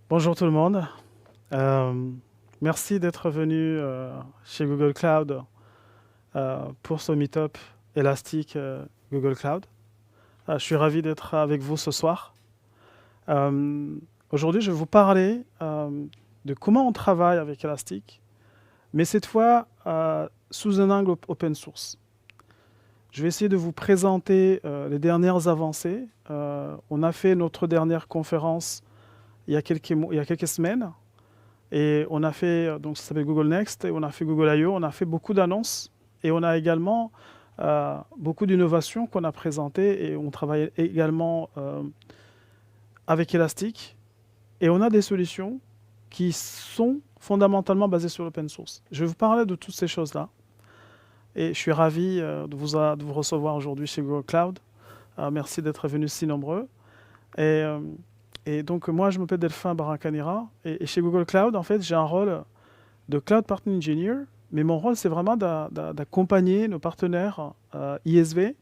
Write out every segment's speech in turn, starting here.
Bonjour tout le monde. Euh, Merci d'être venu chez Google Cloud pour ce meet-up élastique Google Cloud. Je suis ravi d'être avec vous ce soir. Euh, Aujourd'hui, je vais vous parler de comment on travaille avec Elastic, mais cette fois sous un angle open source. Je vais essayer de vous présenter les dernières avancées. On a fait notre dernière conférence il y a quelques semaines. Et on a fait, donc ça s'appelle Google Next, et on a fait Google I/O, on a fait beaucoup d'annonces, et on a également beaucoup d'innovations qu'on a présentées, et on travaille également avec Elastic, et on a des solutions qui sont fondamentalement basées sur l'open source. Je vais vous parler de toutes ces choses-là, et je suis ravi de vous recevoir aujourd'hui chez Google Cloud. Merci d'être venus si nombreux. Et, euh, et donc moi, je m'appelle Delphin Barakanira, et chez Google Cloud, en fait, j'ai un rôle de Cloud Partner Engineer, mais mon rôle, c'est vraiment d'accompagner nos partenaires ISV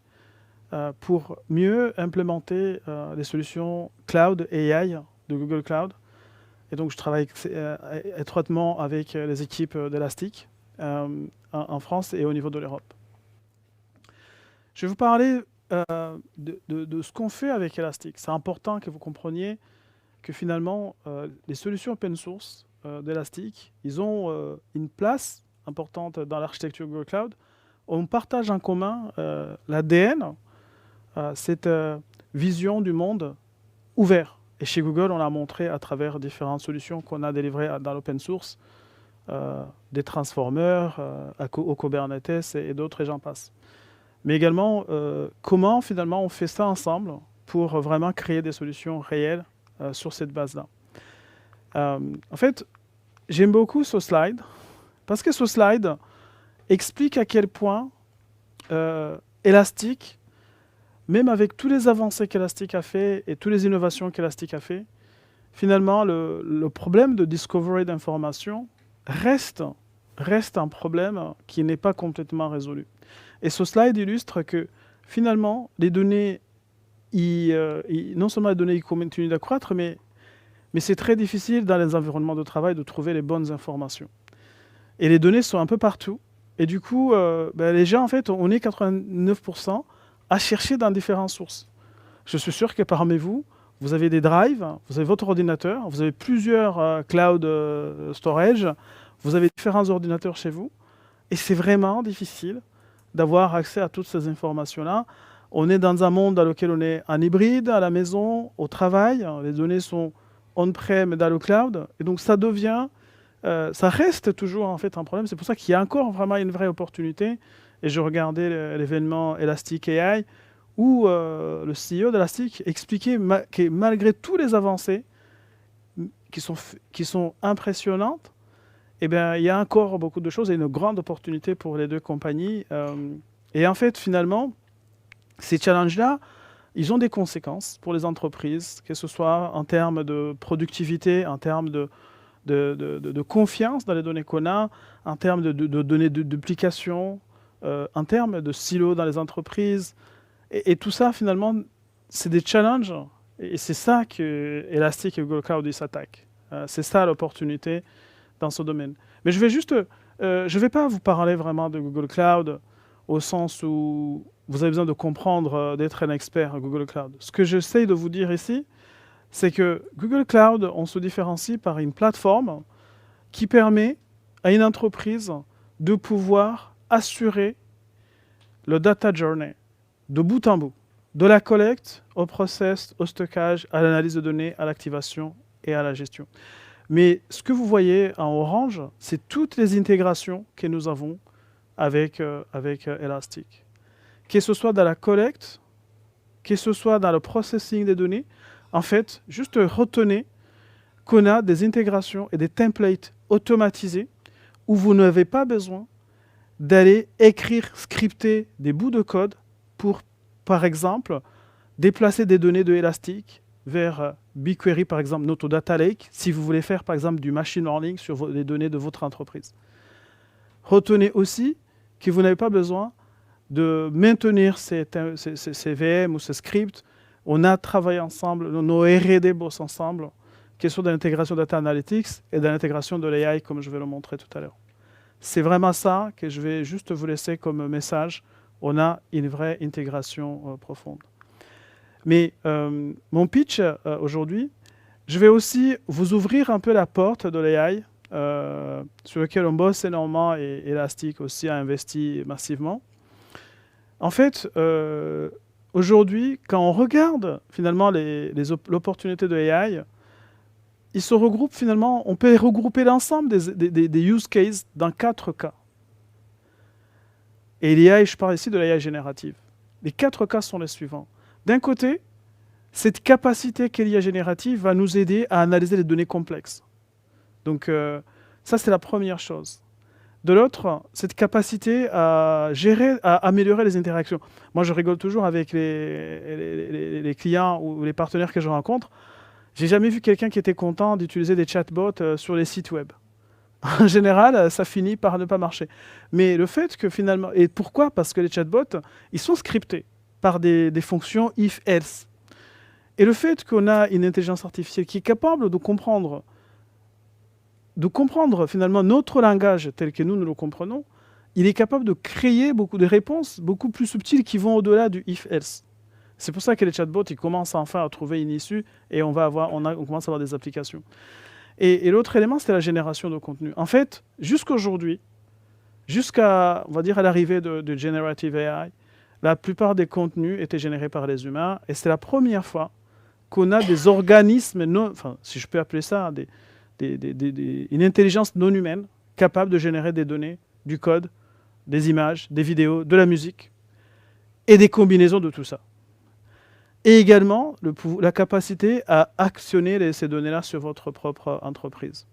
pour mieux implémenter les solutions Cloud et AI de Google Cloud. Et donc, je travaille étroitement avec les équipes d'Elastic en France et au niveau de l'Europe. Je vais vous parler de ce qu'on fait avec Elastic. C'est important que vous compreniez que finalement, les solutions open source d'Elastic, ils ont une place importante dans l'architecture Google Cloud. On partage en commun l'ADN, cette vision du monde ouvert. Et chez Google, on l'a montré à travers différentes solutions qu'on a délivrées dans l'open source, des transformers, au Kubernetes et d'autres, et j'en passe. Mais également, comment finalement on fait ça ensemble pour vraiment créer des solutions réelles sur cette base-là. En fait, j'aime beaucoup ce slide parce que ce slide explique à quel point Elastic, même avec tous les avancées qu'Elastic a fait et toutes les innovations qu'Elastic a fait, finalement, le problème de discovery d'informations reste un problème qui n'est pas complètement résolu. Et ce slide illustre que finalement, les données, non seulement les données continuent d'accroître, mais c'est très difficile dans les environnements de travail de trouver les bonnes informations. Et les données sont un peu partout. Et du coup, les gens, en fait, on est 89% à chercher dans différentes sources. Je suis sûr que parmi vous, vous avez des drives, vous avez votre ordinateur, vous avez plusieurs cloud storage, vous avez différents ordinateurs chez vous. Et c'est vraiment difficile d'avoir accès à toutes ces informations-là. On est dans un monde dans lequel on est en hybride, à la maison, au travail. Les données sont on-prem dans le cloud. Et donc, ça reste toujours en fait un problème. C'est pour ça qu'il y a encore vraiment une vraie opportunité. Et je regardais l'événement Elastic AI où le CEO d'Elastic expliquait que malgré toutes les avancées qui sont impressionnantes, eh bien, il y a encore beaucoup de choses et une grande opportunité pour les deux compagnies. Et en fait, finalement, ces challenges-là, ils ont des conséquences pour les entreprises, que ce soit en termes de productivité, en termes de confiance dans les données qu'on a, en termes de données de duplication, en termes de silos dans les entreprises. Et tout ça, finalement, c'est des challenges. Et c'est ça que Elastic et Google Cloud s'attaquent. C'est ça l'opportunité dans ce domaine. Mais je vais pas vous parler vraiment de Google Cloud au sens où vous avez besoin de comprendre, d'être un expert à Google Cloud. Ce que j'essaie de vous dire ici, c'est que Google Cloud, on se différencie par une plateforme qui permet à une entreprise de pouvoir assurer le data journey de bout en bout, de la collecte au process, au stockage, à l'analyse de données, à l'activation et à la gestion. Mais ce que vous voyez en orange, c'est toutes les intégrations que nous avons avec Elastic. Que ce soit dans la collecte, que ce soit dans le processing des données, en fait, juste retenez qu'on a des intégrations et des templates automatisés où vous n'avez pas besoin d'aller écrire, scripter des bouts de code pour, par exemple, déplacer des données de Elastic vers BigQuery, par exemple, notre data lake, si vous voulez faire, par exemple, du machine learning sur les données de votre entreprise. Retenez aussi que vous n'avez pas besoin de maintenir ces VM ou ces scripts. On a travaillé ensemble, nos R&D bossent ensemble question de l'intégration data analytics et de l'intégration de l'AI, comme je vais le montrer tout à l'heure. C'est vraiment ça que je vais juste vous laisser comme message. On a une vraie intégration profonde. Mais mon pitch aujourd'hui, je vais aussi vous ouvrir un peu la porte de l'AI, sur lequel on bosse énormément et Elastic aussi a investi massivement. En fait, aujourd'hui, quand on regarde finalement l'opportunité de l'AI, ils se regroupent finalement, on peut regrouper l'ensemble des use cases dans 4 cas. Et l'AI, je parle ici de l'AI générative. Les 4 cas sont les suivants. D'un côté, cette capacité qu'est l'IA générative va nous aider à analyser les données complexes. Donc ça, c'est la première chose. De l'autre, cette capacité à gérer, à améliorer les interactions. Moi, je rigole toujours avec les clients ou les partenaires que je rencontre. J'ai jamais vu quelqu'un qui était content d'utiliser des chatbots sur les sites web. En général, ça finit par ne pas marcher. Mais le fait que finalement... Et pourquoi? Parce que les chatbots, ils sont scriptés par des fonctions if-else. Et le fait qu'on a une intelligence artificielle qui est capable de comprendre finalement notre langage tel que nous le comprenons, il est capable de créer beaucoup de réponses beaucoup plus subtiles qui vont au-delà du if-else. C'est pour ça que les chatbots, ils commencent enfin à trouver une issue et on commence à avoir des applications. Et l'autre élément, c'était la génération de contenu. En fait, jusqu'aujourd'hui, jusqu'à, on va dire, à l'arrivée de Generative AI, la plupart des contenus étaient générés par les humains et c'est la première fois qu'on a des organismes, enfin, si je peux appeler ça, une intelligence non humaine capable de générer des données, du code, des images, des vidéos, de la musique et des combinaisons de tout ça. Et également la capacité à actionner ces données-là sur votre propre entreprise.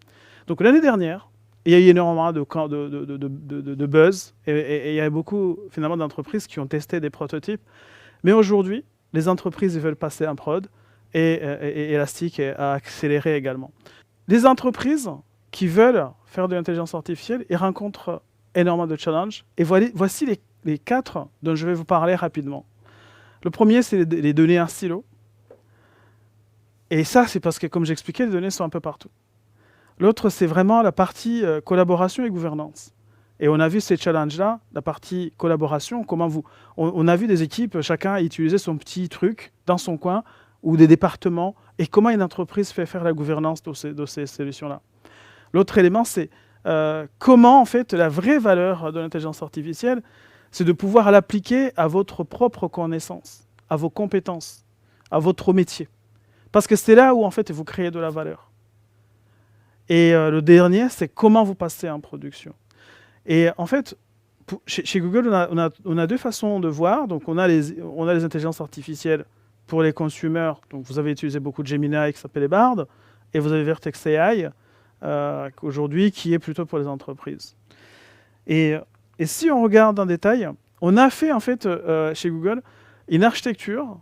Donc l'année dernière, il y a eu énormément de buzz et il y a beaucoup finalement d'entreprises qui ont testé des prototypes. Mais aujourd'hui, les entreprises veulent passer en prod et Elastic a accéléré également. Les entreprises qui veulent faire de l'intelligence artificielle, ils rencontrent énormément de challenges. Et voici les 4 dont je vais vous parler rapidement. Le premier, c'est les données en silo. Et ça, c'est parce que, comme j'expliquais, les données sont un peu partout. L'autre, c'est vraiment la partie collaboration et gouvernance. Et on a vu ces challenges-là, la partie collaboration, on a vu des équipes, chacun utilisait son petit truc dans son coin, ou des départements, et comment une entreprise fait faire la gouvernance de ces solutions-là. L'autre élément, c'est comment, en fait, la vraie valeur de l'intelligence artificielle, c'est de pouvoir l'appliquer à votre propre connaissance, à vos compétences, à votre métier. Parce que c'est là où, en fait, vous créez de la valeur. Et le dernier, c'est comment vous passez en production. Et en fait, chez Google, on a 2 façons de voir. Donc, on a les intelligences artificielles pour les consommateurs. Donc, vous avez utilisé beaucoup de Gemini qui s'appelle Bard, et vous avez Vertex AI, aujourd'hui, qui est plutôt pour les entreprises. Et si on regarde en détail, on a fait en fait chez Google une architecture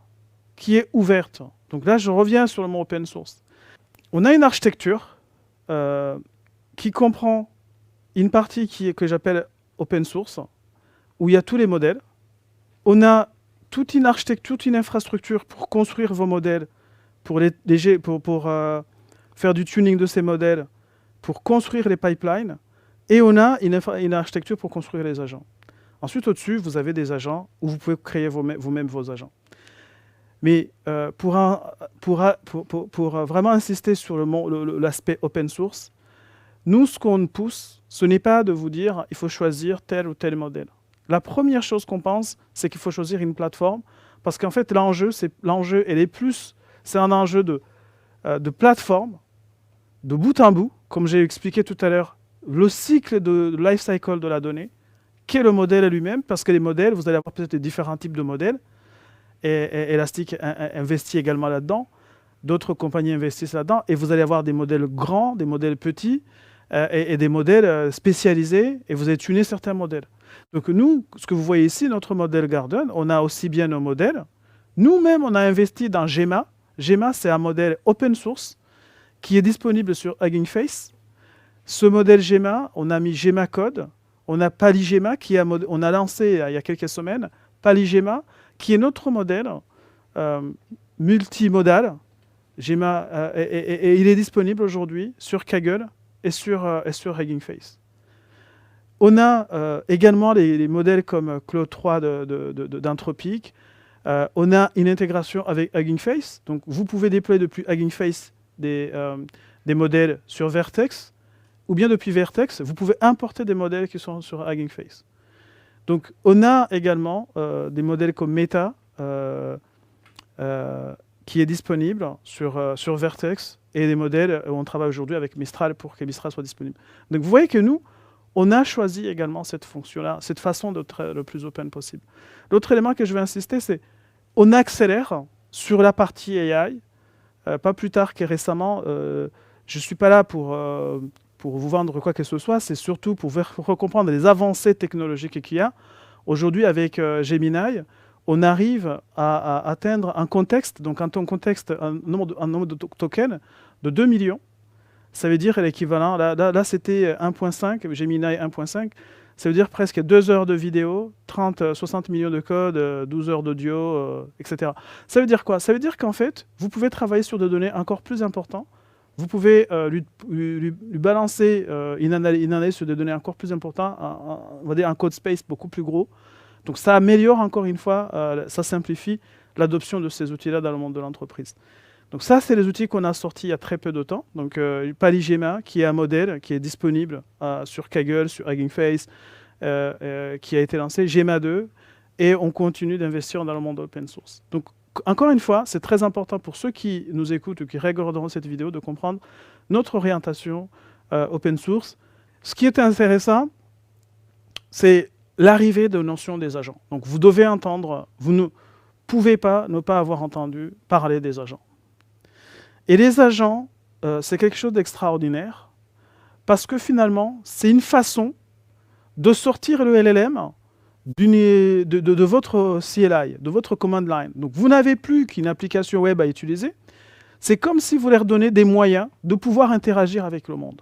qui est ouverte. Donc là, je reviens sur le mot open source. On a une architecture qui comprend une partie que j'appelle open source, où il y a tous les modèles. On a toute une architecture, toute une infrastructure pour construire vos modèles, pour faire du tuning de ces modèles, pour construire les pipelines. Et on a une architecture pour construire les agents. Ensuite, au-dessus, vous avez des agents où vous pouvez créer vous-même vos agents. Mais pour vraiment insister sur l'aspect open source, nous, ce qu'on pousse, ce n'est pas de vous dire il faut choisir tel ou tel modèle. La première chose qu'on pense, c'est qu'il faut choisir une plateforme, parce qu'en fait, l'enjeu, c'est un enjeu de plateforme, de bout en bout, comme j'ai expliqué tout à l'heure, le cycle de life cycle de la donnée, qui est le modèle lui-même, parce que les modèles, vous allez avoir peut-être différents types de modèles, et Elastic investit également là-dedans, d'autres compagnies investissent là-dedans, et vous allez avoir des modèles grands, des modèles petits, et des modèles spécialisés, et vous allez tuner certains modèles. Donc nous, ce que vous voyez ici, notre modèle Garden, on a aussi bien nos modèles. Nous-mêmes, on a investi dans Gemma. Gemma, c'est un modèle open source qui est disponible sur Hugging Face. Ce modèle Gemma, on a mis Gemma Code. On a Palygema, on a lancé il y a quelques semaines, Palygema, qui est notre modèle multimodal, et il est disponible aujourd'hui sur Kaggle et sur Hugging Face. On a également les modèles comme Claude 3 d'Anthropic. On a une intégration avec Hugging Face. Donc, vous pouvez déployer depuis Hugging Face des modèles sur Vertex, ou bien depuis Vertex, vous pouvez importer des modèles qui sont sur Hugging Face. Donc, on a également des modèles comme Meta, qui est disponible sur Vertex, et des modèles où on travaille aujourd'hui avec Mistral pour que Mistral soit disponible. Donc, vous voyez que nous, on a choisi également cette fonction-là, cette façon d'être le plus open possible. L'autre élément que je vais insister, c'est on accélère sur la partie AI. Pas plus tard que récemment, je ne suis pas là pour vous vendre quoi que ce soit, c'est surtout pour comprendre les avancées technologiques qu'il y a. Aujourd'hui, avec Gemini, on arrive à atteindre un contexte, donc un contexte, un nombre de tokens de 2 millions. Ça veut dire l'équivalent, là c'était 1.5, Gemini 1.5, ça veut dire presque 2 heures de vidéo, 60 millions de codes, 12 heures d'audio, etc. Ça veut dire quoi? Ça veut dire qu'en fait, vous pouvez travailler sur des données encore plus importantes, vous pouvez lui balancer une analyse sur des données encore plus importantes, on va dire un code space beaucoup plus gros. Donc ça améliore encore une fois, ça simplifie l'adoption de ces outils-là dans le monde de l'entreprise. Donc ça, c'est les outils qu'on a sortis il y a très peu de temps. Donc Polygema, qui est un modèle qui est disponible sur Kaggle, sur Hugging Face, qui a été lancé, Gemma 2, et on continue d'investir dans le monde open source. Donc encore une fois, c'est très important pour ceux qui nous écoutent ou qui regarderont cette vidéo de comprendre notre orientation open source. Ce qui est intéressant, c'est l'arrivée de notion des agents. Donc vous devez entendre, vous ne pouvez pas ne pas avoir entendu parler des agents. Et les agents, c'est quelque chose d'extraordinaire parce que finalement, c'est une façon de sortir le LLM de votre CLI, de votre command line. Donc, vous n'avez plus qu'une application web à utiliser. C'est comme si vous leur donnez des moyens de pouvoir interagir avec le monde.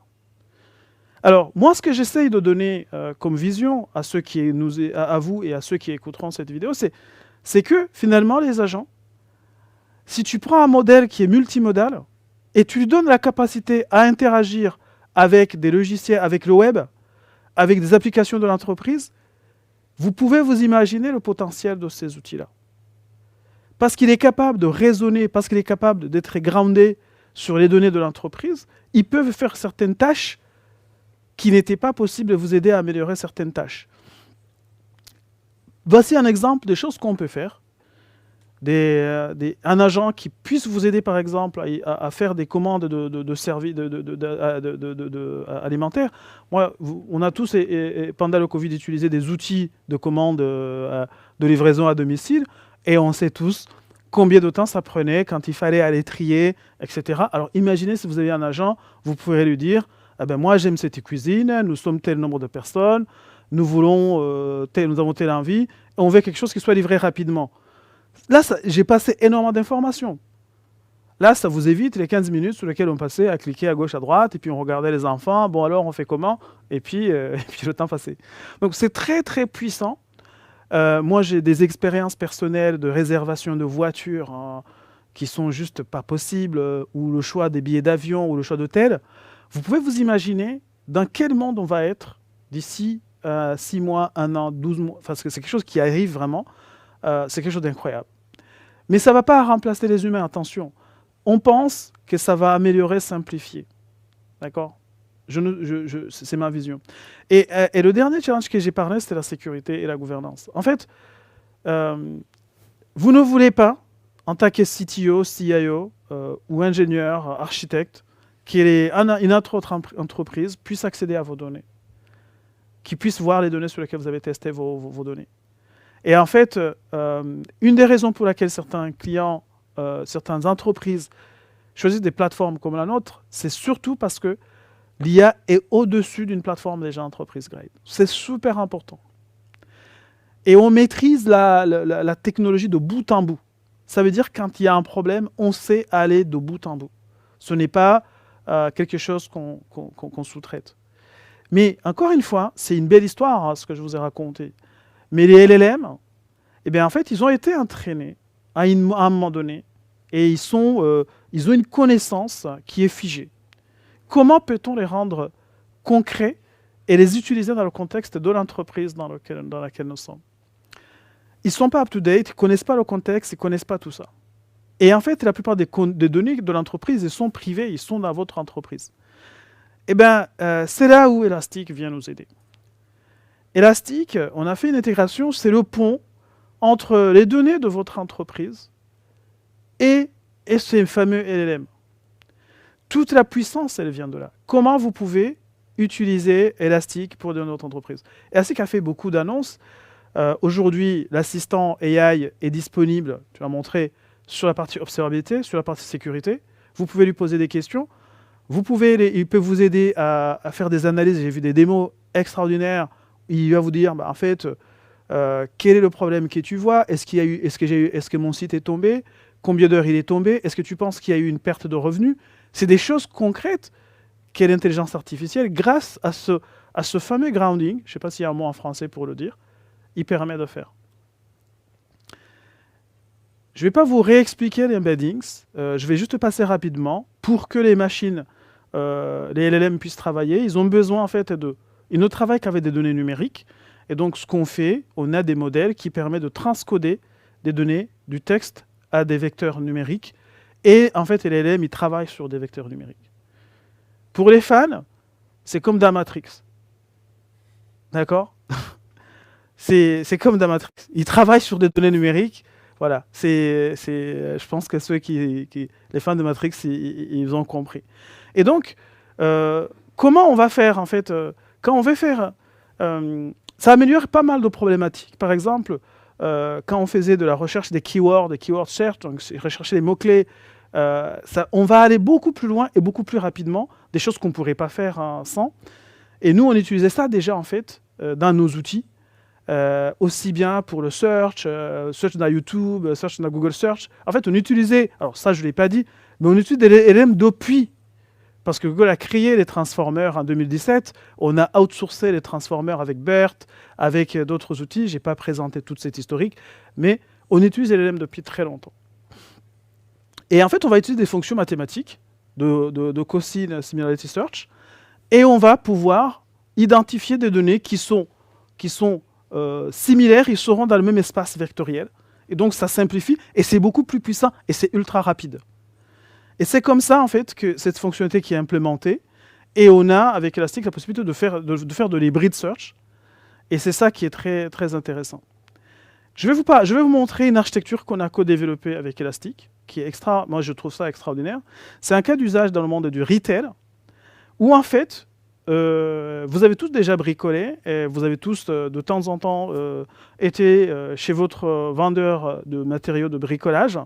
Alors, moi, ce que j'essaye de donner comme vision à vous et à ceux qui écouteront cette vidéo, c'est que finalement, les agents, si tu prends un modèle qui est multimodal et tu lui donnes la capacité à interagir avec des logiciels, avec le web, avec des applications de l'entreprise, vous pouvez vous imaginer le potentiel de ces outils-là. Parce qu'il est capable de raisonner, parce qu'il est capable d'être groundé sur les données de l'entreprise, ils peuvent faire certaines tâches qui n'étaient pas possibles et vous aider à améliorer certaines tâches. Voici un exemple des choses qu'on peut faire. Un agent qui puisse vous aider, par exemple, à faire des commandes de services alimentaires. Moi, on a tous, pendant le Covid, utilisé des outils de commande de livraison à domicile, et on sait tous combien de temps ça prenait quand il fallait aller trier, etc. Alors, imaginez si vous avez un agent, vous pourrez lui dire, ah ben, moi, j'aime cette cuisine, nous sommes tel nombre de personnes, nous avons telle envie, et on veut quelque chose qui soit livré rapidement. Là, j'ai passé énormément d'informations. Là, ça vous évite les 15 minutes sur lesquelles on passait à cliquer à gauche, à droite, et puis on regardait les enfants. Bon, alors, on fait comment? Et puis le temps passait. Donc, c'est très, très puissant. Moi, j'ai des expériences personnelles de réservation de voitures qui sont juste pas possibles, ou le choix des billets d'avion, ou le choix d'hôtel. Vous pouvez vous imaginer dans quel monde on va être d'ici 6 mois, 1 an, 12 mois, parce que c'est quelque chose qui arrive vraiment. C'est quelque chose d'incroyable. Mais ça ne va pas remplacer les humains, attention. On pense que ça va améliorer, simplifier. D'accord? C'est ma vision. Et le dernier challenge que j'ai parlé, c'était la sécurité et la gouvernance. En fait, vous ne voulez pas, en tant que CTO, CIO ou ingénieur, architecte, qu'une autre entreprise puisse accéder à vos données, qui puisse voir les données sur lesquelles vous avez testé vos données. Et en fait, une des raisons pour laquelle certains clients, certaines entreprises choisissent des plateformes comme la nôtre, c'est surtout parce que l'IA est au-dessus d'une plateforme déjà entreprise grade. C'est super important. Et on maîtrise la technologie de bout en bout. Ça veut dire que quand il y a un problème, on sait aller de bout en bout. Ce n'est pas quelque chose qu'on sous-traite. Mais encore une fois, c'est une belle histoire, ce que je vous ai raconté. Mais les LLM, eh bien, en fait, ils ont été entraînés à un moment donné et ils ont une connaissance qui est figée. Comment peut-on les rendre concrets et les utiliser dans le contexte de l'entreprise dans laquelle nous sommes? Ils ne sont pas up-to-date, ils ne connaissent pas le contexte, ils ne connaissent pas tout ça. Et en fait, la plupart des données de l'entreprise, ils sont privées, ils sont dans votre entreprise. Eh bien, c'est là où Elastic vient nous aider. Elastic, on a fait une intégration, c'est le pont entre les données de votre entreprise et ces fameux LLM. Toute la puissance, elle vient de là. Comment vous pouvez utiliser Elastic pour de notre entreprise? Elastic a fait beaucoup d'annonces. Aujourd'hui, l'assistant AI est disponible, tu l'as montré, sur la partie observabilité, sur la partie sécurité. Vous pouvez lui poser des questions. Il peut vous aider à faire des analyses. J'ai vu des démos extraordinaires. Il va vous dire, en fait, quel est le problème que tu vois? Est-ce que mon site est tombé? Combien d'heures il est tombé? Est-ce que tu penses qu'il y a eu une perte de revenus? C'est des choses concrètes qu'est l'intelligence artificielle, grâce à ce fameux grounding, je ne sais pas s'il y a un mot en français pour le dire, il permet de faire. Je ne vais pas vous réexpliquer les embeddings, je vais juste passer rapidement pour que les machines, les LLM puissent travailler. Ils ont besoin en fait ils ne travaillent qu'avec des données numériques. Et donc ce qu'on fait, on a des modèles qui permettent de transcoder des données du texte à des vecteurs numériques. Et en fait, les LLM, ils travaillent sur des vecteurs numériques. Pour les fans, c'est comme dans Matrix. D'accord? C'est comme dans Matrix. Ils travaillent sur des données numériques. Voilà. Je pense que les fans de Matrix, ils ont compris. Et donc, comment on va faire, en fait, quand on veut faire... ça améliore pas mal de problématiques. Par exemple, quand on faisait de la recherche des keyword search, donc rechercher les mots-clés, on va aller beaucoup plus loin et beaucoup plus rapidement, des choses qu'on ne pourrait pas faire sans. Et nous, on utilisait ça déjà, en fait, dans nos outils, aussi bien pour le search dans YouTube, search dans Google Search. En fait, on utilisait, alors ça, je ne l'ai pas dit, mais on utilise des LLM depuis. Parce que Google a créé les transformers en 2017, on a outsourcé les transformers avec BERT, avec d'autres outils. Je n'ai pas présenté toute cette historique, mais on utilise les LLM depuis très longtemps. Et en fait, on va utiliser des fonctions mathématiques de Cosine Similarity Search, et on va pouvoir identifier des données qui sont similaires, ils seront dans le même espace vectoriel. Et donc, ça simplifie, et c'est beaucoup plus puissant, et c'est ultra rapide. Et c'est comme ça, en fait, que cette fonctionnalité qui est implémentée, et on a, avec Elastic, la possibilité de faire de l'hybrid search, et c'est ça qui est très, très intéressant. Je vais vous montrer une architecture qu'on a co-développée avec Elastic, qui est moi je trouve ça extraordinaire. C'est un cas d'usage dans le monde du retail, où en fait, vous avez tous déjà bricolé, et vous avez tous de temps en temps été chez votre vendeur de matériaux de bricolage,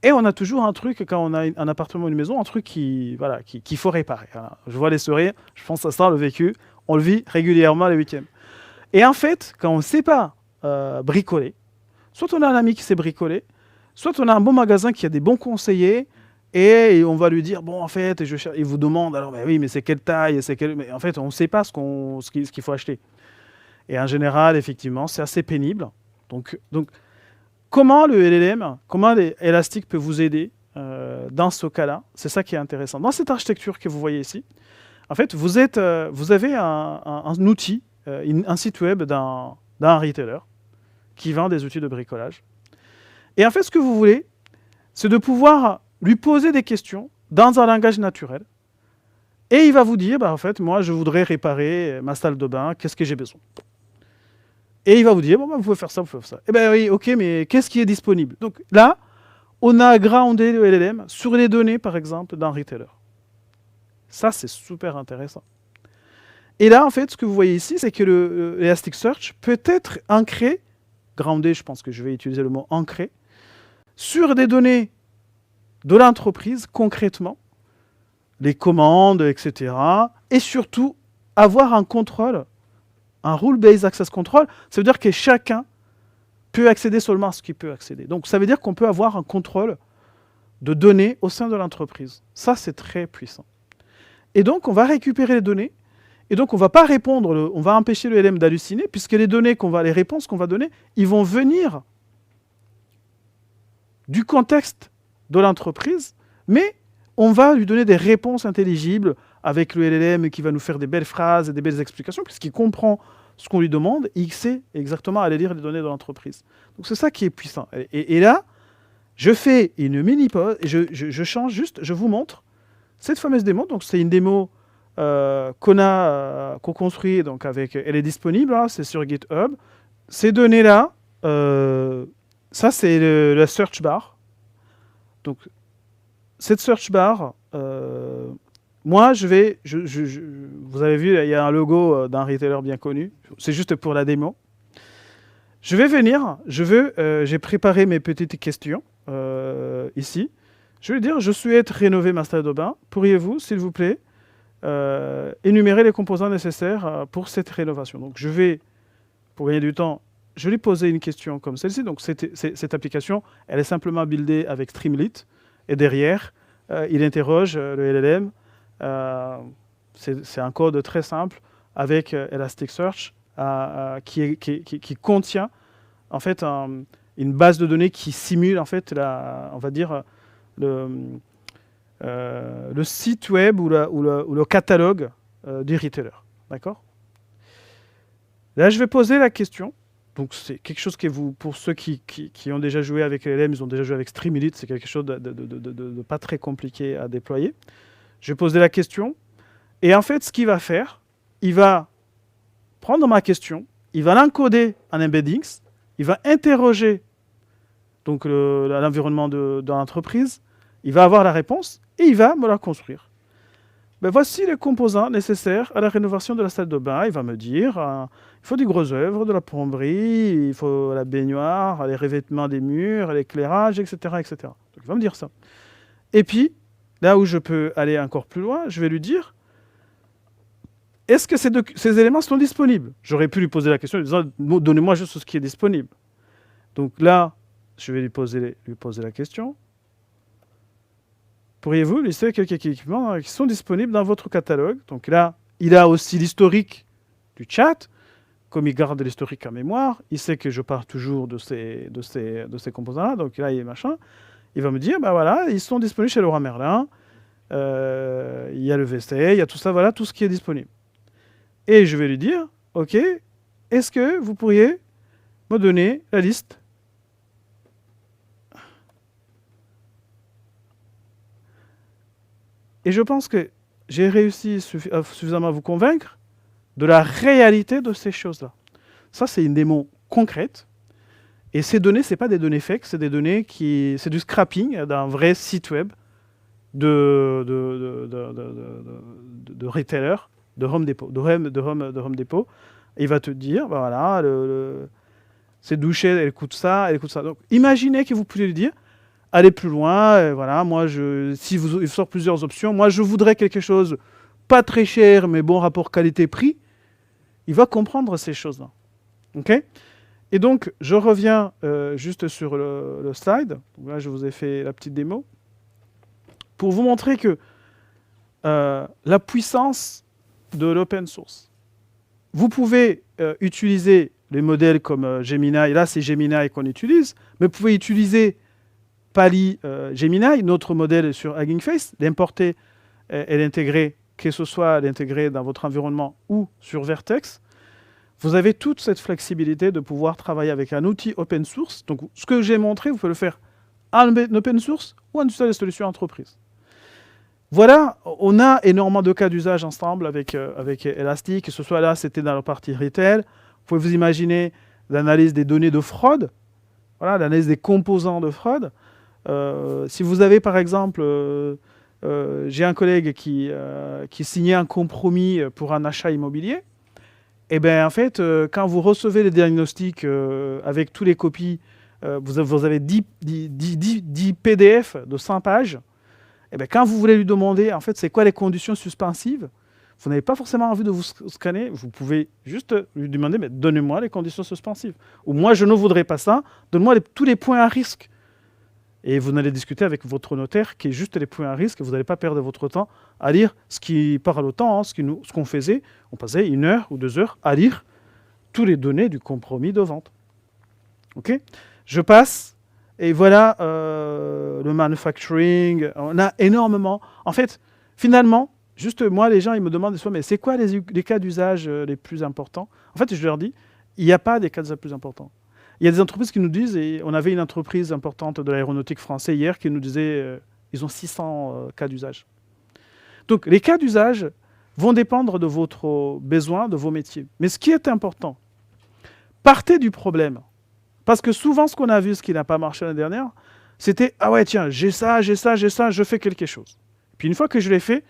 et on a toujours un truc, quand on a un appartement ou une maison, un truc qu'il faut réparer. Voilà. Je vois les sourires, je pense à ça, le vécu, on le vit régulièrement les week-ends. Et en fait, quand on ne sait pas bricoler, soit on a un ami qui sait bricoler, soit on a un bon magasin qui a des bons conseillers, et on va lui dire, bon, en fait, il vous demande, alors, mais oui, mais c'est quelle taille, mais en fait, on ne sait pas ce qu'il faut acheter. Et en général, effectivement, c'est assez pénible. Donc comment le LLM, comment Elastic peut vous aider dans ce cas-là? C'est ça qui est intéressant. Dans cette architecture que vous voyez ici, en fait, vous avez un outil, un site web d'un retailer qui vend des outils de bricolage. Et en fait, ce que vous voulez, c'est de pouvoir lui poser des questions dans un langage naturel. Et il va vous dire, en fait, moi, je voudrais réparer ma salle de bain, qu'est-ce que j'ai besoin? Et il va vous dire, bon, vous pouvez faire ça, vous pouvez faire ça. Eh bien oui, ok, mais qu'est-ce qui est disponible? Donc là, on a groundé le LLM sur les données, par exemple, d'un retailer. Ça, c'est super intéressant. Et là, en fait, ce que vous voyez ici, c'est que l'Elasticsearch peut être ancré, groundé, je pense que je vais utiliser le mot ancré, sur des données de l'entreprise, concrètement, les commandes, etc. Et surtout, avoir un contrôle, un rule-based access control, ça veut dire que chacun peut accéder seulement à ce qu'il peut accéder. Donc, ça veut dire qu'on peut avoir un contrôle de données au sein de l'entreprise. Ça, c'est très puissant. Et donc, on va récupérer les données, et donc on ne va pas répondre, on va empêcher le LM d'halluciner, puisque les données les réponses qu'on va donner, ils vont venir du contexte de l'entreprise, mais on va lui donner des réponses intelligibles avec le LLM qui va nous faire des belles phrases et des belles explications, puisqu'il comprend ce qu'on lui demande et il sait exactement aller lire les données de l'entreprise. Donc c'est ça qui est puissant. Et là, je fais une mini-pause et je change juste, je vous montre cette fameuse démo. Donc c'est une démo qu'on construit, donc elle est disponible, hein, c'est sur GitHub. Ces données-là, ça c'est la search bar. Donc cette search bar, moi vous avez vu, il y a un logo d'un retailer bien connu, c'est juste pour la démo. Je vais venir, j'ai préparé mes petites questions ici. Je vais dire, je souhaite rénover ma salle de bain. Pourriez-vous, s'il vous plaît, énumérer les composants nécessaires pour cette rénovation. Donc je vais, pour gagner du temps, je vais lui poser une question comme celle-ci. Donc cette application, elle est simplement buildée avec Streamlit. Et derrière, il interroge le LLM. C'est un code très simple avec Elasticsearch qui contient en fait une base de données qui simule en fait on va dire le site web ou le catalogue du retailer. D'accord ? Là, je vais poser la question. Donc, c'est quelque chose pour ceux qui ont déjà joué avec LLM, ils ont déjà joué avec Streamlit, c'est quelque chose de pas très compliqué à déployer. Je vais poser la question. Et en fait, ce qu'il va faire, il va prendre ma question, il va l'encoder en embeddings, il va interroger donc l'environnement de l'entreprise, il va avoir la réponse et il va me la construire. Ben voici les composants nécessaires à la rénovation de la salle de bain. Il va me dire, il faut des grosses œuvres, de la plomberie, il faut la baignoire, les revêtements des murs, l'éclairage, etc., etc. Donc il va me dire ça. Et puis, là où je peux aller encore plus loin, je vais lui dire, est-ce que ces éléments sont disponibles ? J'aurais pu lui poser la question en lui disant, donnez-moi juste ce qui est disponible. Donc là, je vais lui poser la question. Pourriez-vous lister quelques équipements qui sont disponibles dans votre catalogue ? Donc là, il a aussi l'historique du chat. Comme il garde l'historique en mémoire, il sait que je parle toujours de ces composants-là. Donc là, il est machin. Il va me dire, ben voilà, ils sont disponibles chez Leroy Merlin. Il y a le VST, il y a tout ça, voilà, tout ce qui est disponible. Et je vais lui dire, OK, est-ce que vous pourriez me donner la liste ? Et je pense que j'ai réussi suffisamment à vous convaincre de la réalité de ces choses-là. Ça, c'est une démo concrète. Et ces données, ce n'est pas des données fake, c'est des données c'est du scrapping d'un vrai site web de retailer, de Home Depot. De Home Depot. Et il va te dire, ben voilà, cette douchette, elle coûte ça, elle coûte ça. Donc, imaginez que vous pouvez lui dire, allez plus loin, voilà, moi, il sort plusieurs options. Moi, je voudrais quelque chose pas très cher, mais bon rapport qualité-prix. Il va comprendre ces choses-là. OK ? Et donc, je reviens juste sur le slide. Donc là, je vous ai fait la petite démo. Pour vous montrer que la puissance de l'open source. Vous pouvez utiliser les modèles comme Gemini. Là, c'est Gemini qu'on utilise. Mais vous pouvez utiliser Pali Gemini, notre modèle sur Hugging Face, l'importer et l'intégrer, que ce soit l'intégrer dans votre environnement ou sur Vertex. Vous avez toute cette flexibilité de pouvoir travailler avec un outil open source. Donc, ce que j'ai montré, vous pouvez le faire en open source ou en utilisant des solutions entreprises. Voilà, on a énormément de cas d'usage ensemble avec Elastic, que ce soit là, c'était dans la partie retail. Vous pouvez vous imaginer l'analyse des données de fraude, voilà, l'analyse des composants de fraude. Si vous avez, par exemple, j'ai un collègue qui signait un compromis pour un achat immobilier, et bien, en fait, quand vous recevez les diagnostics avec tous les copies, vous avez 10 PDF de 100 pages. Et bien, quand vous voulez lui demander, en fait, c'est quoi les conditions suspensives, vous n'avez pas forcément envie de vous scanner. Vous pouvez juste lui demander, mais donnez-moi les conditions suspensives. Ou moi, je ne voudrais pas ça. Donne-moi tous les points à risque. Et vous allez discuter avec votre notaire qui est juste les points à risque. Vous n'allez pas perdre votre temps à lire ce qui parle au temps, hein, ce qu'on faisait. On passait 1 heure ou 2 heures à lire toutes les données du compromis de vente. OK ? Je passe Et voilà, le manufacturing, on a énormément. En fait, finalement, juste moi, les gens, ils me demandent des fois, mais c'est quoi les cas d'usage les plus importants? En fait, je leur dis, il n'y a pas des cas d'usage plus importants. Il y a des entreprises qui nous disent, et on avait une entreprise importante de l'aéronautique français hier qui nous disait, ils ont 600 cas d'usage. Donc, les cas d'usage vont dépendre de votre besoin, de vos métiers. Mais ce qui est important, partez du problème. Parce que souvent, ce qu'on a vu, ce qui n'a pas marché l'année dernière, c'était « Ah ouais, tiens, j'ai ça, j'ai ça, j'ai ça, je fais quelque chose. » Puis une fois que je l'ai fait,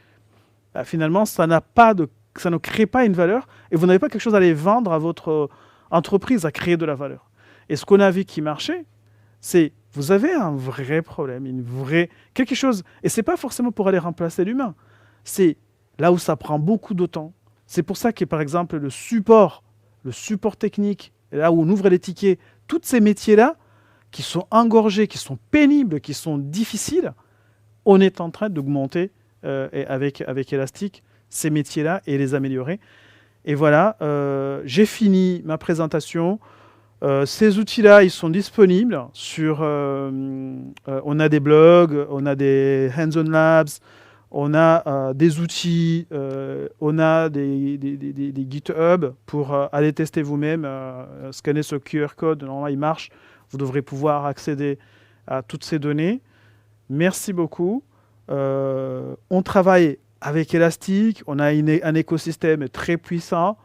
bah, finalement, ça ne crée pas une valeur et vous n'avez pas quelque chose à aller vendre à votre entreprise, à créer de la valeur. Et ce qu'on a vu qui marchait, c'est vous avez un vrai problème, quelque chose. Et ce n'est pas forcément pour aller remplacer l'humain. C'est là où ça prend beaucoup de temps. C'est pour ça que, par exemple, le support technique, là où on ouvre les tickets, tous ces métiers-là, qui sont engorgés, qui sont pénibles, qui sont difficiles, on est en train d'augmenter avec Elastic ces métiers-là et les améliorer. Et voilà, j'ai fini ma présentation. Ces outils-là, ils sont disponibles sur... on a des blogs, on a des hands-on labs, on a des outils, on a des GitHub pour aller tester vous-même, scanner ce QR code, normalement il marche, vous devrez pouvoir accéder à toutes ces données. Merci beaucoup. On travaille avec Elastic, on a un écosystème très puissant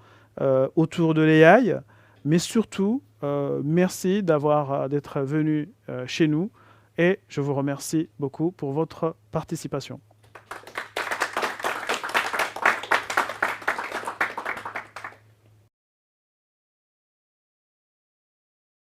autour de l'AI, mais surtout, merci d'être venu chez nous et je vous remercie beaucoup pour votre participation.